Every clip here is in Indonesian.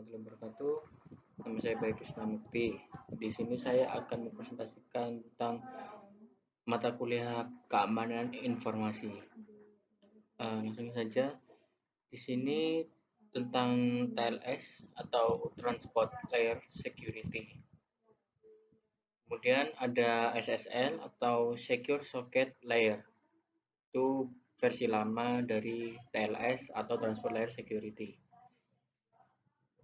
Warahmatullahi wabarakatuh. Nama saya Baik Krisna Mukti. Di sini saya akan mempresentasikan tentang mata kuliah keamanan informasi. Langsung saja. Di sini tentang TLS atau Transport Layer Security. Kemudian ada SSL atau Secure Socket Layer. Itu versi lama dari TLS atau Transport Layer Security.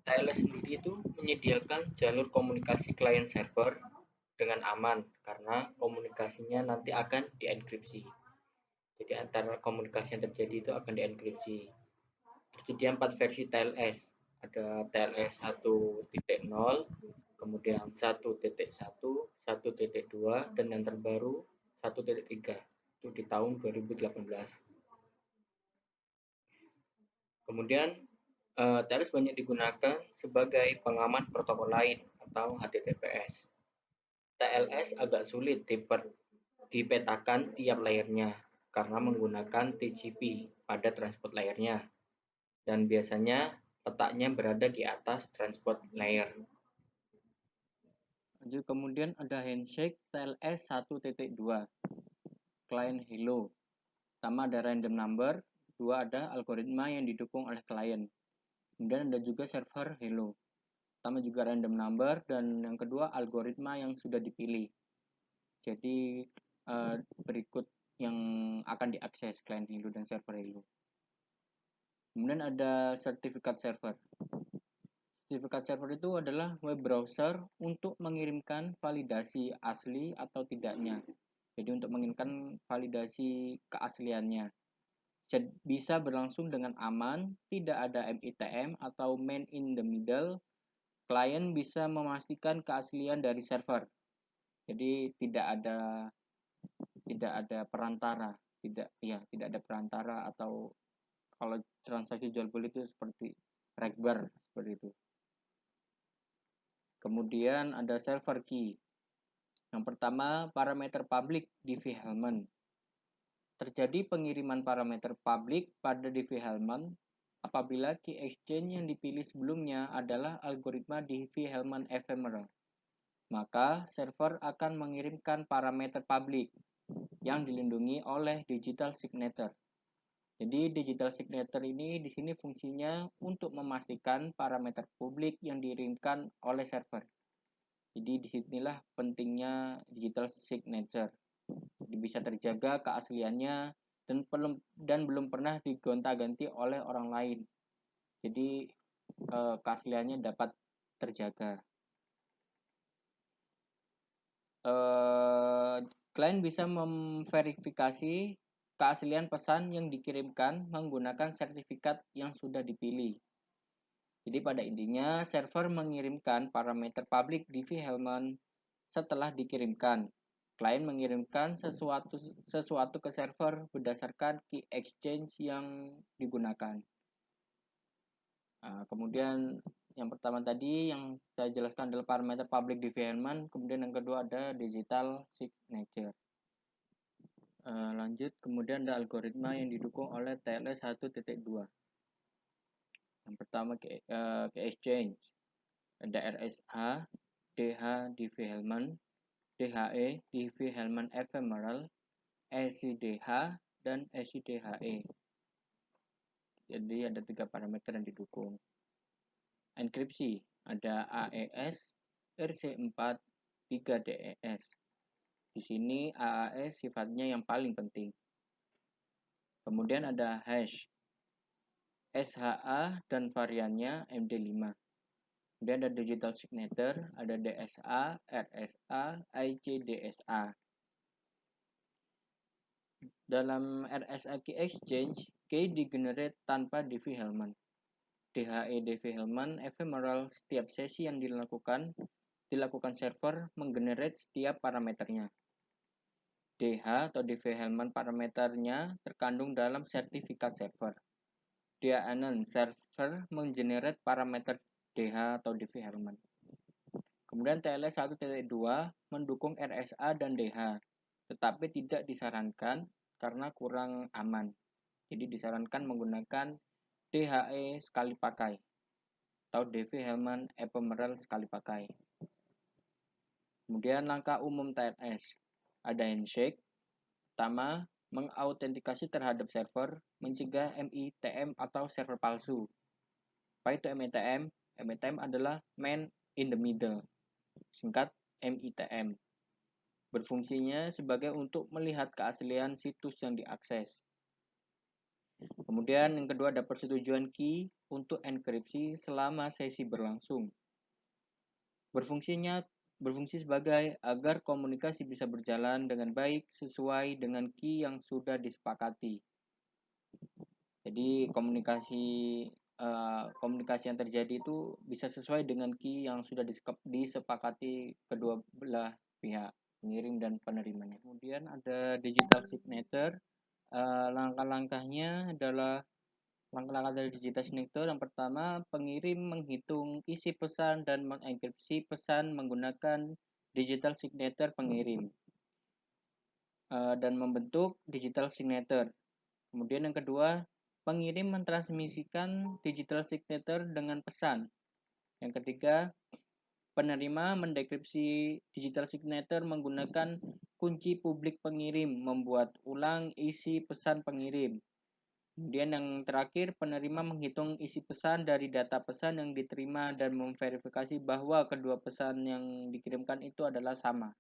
TLS sendiri itu menyediakan jalur komunikasi klien server dengan aman karena komunikasinya nanti akan dienkripsi. Jadi antara komunikasi yang terjadi itu akan dienkripsi. Tersedia 4 versi TLS. Ada TLS 1.0, kemudian 1.1, 1.2, dan yang terbaru 1.3. Itu di tahun 2018. Kemudian TLS banyak digunakan sebagai pengaman protokol lain atau HTTPS. TLS agak sulit dipetakan tiap layernya karena menggunakan TCP pada transport layernya dan biasanya letaknya berada di atas transport layer. Kemudian ada handshake TLS 1.2 client hello. Pertama ada random number, kedua ada algoritma yang didukung oleh klien. Kemudian ada juga server hello. Pertama juga random number dan yang kedua algoritma yang sudah dipilih. Jadi berikut yang akan diakses klien hello dan server hello. Kemudian ada sertifikat server. Sertifikat server itu adalah web browser untuk mengirimkan validasi asli atau tidaknya. Jadi untuk mengirimkan validasi keasliannya. Bisa berlangsung dengan aman, tidak ada MITM atau man in the middle. Klien bisa memastikan keaslian dari server. Jadi tidak ada perantara, tidak ada perantara atau kalau transaksi jual beli itu seperti regbar seperti itu. Kemudian ada server key. Yang pertama, parameter public development. Terjadi pengiriman parameter publik pada development apabila key exchange yang dipilih sebelumnya adalah algoritma Diffie-Hellman ephemeral. Maka server akan mengirimkan parameter publik yang dilindungi oleh digital signature. Jadi digital signature ini di sini fungsinya untuk memastikan parameter publik yang dikirimkan oleh server. Jadi disinilah pentingnya digital signature. Jadi bisa terjaga keasliannya dan belum pernah digonta-ganti oleh orang lain. Jadi keasliannya dapat terjaga. Klien bisa memverifikasi keaslian pesan yang dikirimkan menggunakan sertifikat yang sudah dipilih. Jadi pada intinya server mengirimkan parameter public Diffie-Hellman setelah dikirimkan. Klien mengirimkan sesuatu ke server berdasarkan key exchange yang digunakan. Nah, kemudian yang pertama tadi yang saya jelaskan adalah parameter public Diffie-Hellman, kemudian yang kedua ada digital signature. Lanjut, kemudian ada algoritma yang didukung oleh TLS 1.2. Yang pertama ke exchange. Ada RSA, DH Diffie-Hellman, DHE Diffie-Hellman ephemeral, SIDH, dan SIDHE. Jadi ada 3 parameter yang didukung. Enkripsi, ada AES, RC4, 3DES. Di sini AAS sifatnya yang paling penting. Kemudian ada hash, SHA dan variannya MD5. Kemudian ada digital signature, ada DSA, RSA, ICDSA. Dalam RSA key exchange, key digenerate tanpa Diffie-Hellman. DHE Diffie-Hellman ephemeral, setiap sesi yang dilakukan server menggenerate setiap parameternya. DH atau Diffie-Hellman parameternya terkandung dalam sertifikat server. DHN server menggenerate parameter DH atau Diffie-Hellman. Kemudian TLS 1.2 mendukung RSA dan DH, tetapi tidak disarankan karena kurang aman. Jadi disarankan menggunakan DHE sekali pakai. atau DV-Hellman ephemeral sekali pakai. Kemudian langkah umum TLS, ada handshake. Pertama, mengautentikasi terhadap server, mencegah MITM atau server palsu. Apa itu MITM? MITM adalah man in the middle, singkat MITM. Berfungsinya sebagai untuk melihat keaslian situs yang diakses. Kemudian yang kedua ada persetujuan key untuk enkripsi selama sesi berlangsung. Berfungsi sebagai agar komunikasi bisa berjalan dengan baik sesuai dengan key yang sudah disepakati. Jadi komunikasi yang terjadi itu bisa sesuai dengan key yang sudah disepakati kedua belah pihak, pengirim dan penerimanya. Kemudian ada digital signature. Langkah-langkahnya adalah langkah-langkah dari digital signature. Yang pertama, pengirim menghitung isi pesan dan mengenkripsi pesan menggunakan digital signature pengirim dan membentuk digital signature. Kemudian yang kedua, pengirim mentransmisikan digital signature dengan pesan. Yang ketiga, penerima mendekripsi digital signature menggunakan kunci publik pengirim, membuat ulang isi pesan pengirim. Kemudian yang terakhir, penerima menghitung isi pesan dari data pesan yang diterima dan memverifikasi bahwa kedua pesan yang dikirimkan itu adalah sama.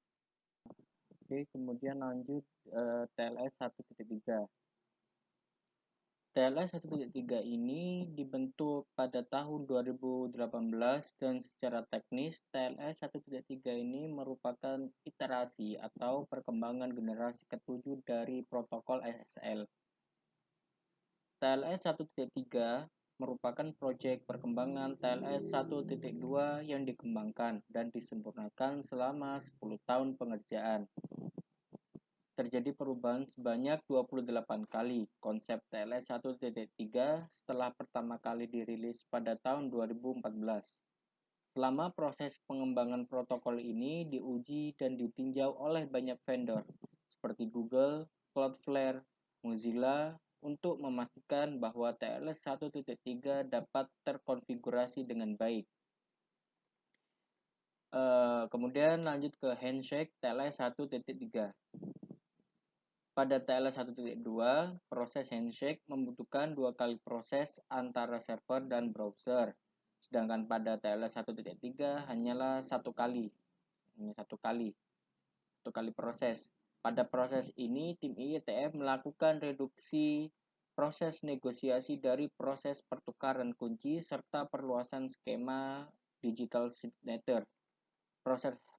Oke, kemudian lanjut TLS 1.3. TLS 1.3 ini dibentuk pada tahun 2018 dan secara teknis TLS 1.3 ini merupakan iterasi atau perkembangan generasi ke-7 dari protokol SSL. TLS 1.3 merupakan proyek perkembangan TLS 1.2 yang dikembangkan dan disempurnakan selama 10 tahun pengerjaan. Terjadi perubahan sebanyak 28 kali konsep TLS 1.3 setelah pertama kali dirilis pada tahun 2014. Selama proses pengembangan protokol ini diuji dan ditinjau oleh banyak vendor seperti Google, Cloudflare, Mozilla, untuk memastikan bahwa TLS 1.3 dapat terkonfigurasi dengan baik. Kemudian lanjut ke handshake TLS 1.3. Pada TLS 1.2, proses handshake membutuhkan 2 kali proses antara server dan browser. Sedangkan pada TLS 1.3 hanyalah 1 kali. Hanya 1 kali proses. Pada proses ini, tim IETF melakukan reduksi proses negosiasi dari proses pertukaran kunci serta perluasan skema digital signature.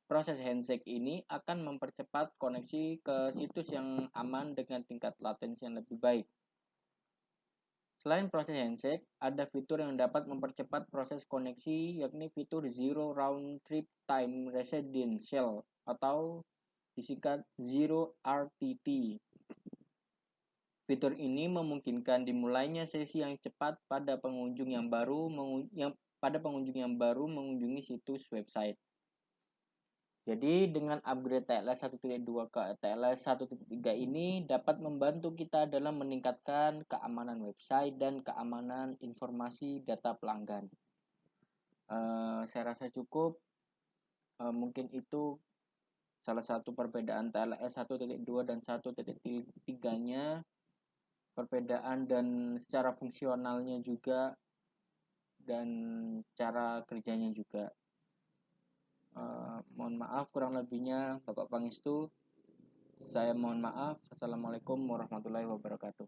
Proses handshake ini akan mempercepat koneksi ke situs yang aman dengan tingkat latensi yang lebih baik. Selain proses handshake, ada fitur yang dapat mempercepat proses koneksi, yakni fitur Zero Round Trip Time Residential atau disingkat Zero RTT. Fitur ini memungkinkan dimulainya sesi yang cepat pada pengunjung yang baru mengunjungi situs website. Jadi dengan upgrade TLS 1.2 ke TLS 1.3 ini dapat membantu kita dalam meningkatkan keamanan website dan keamanan informasi data pelanggan. Saya rasa cukup. Mungkin itu salah satu perbedaan TLS 1.2 dan 1.3-nya, perbedaan dan secara fungsionalnya juga dan cara kerjanya juga. Mohon maaf kurang lebihnya Bapak Pangestu. Saya mohon maaf. Assalamualaikum warahmatullahi wabarakatuh.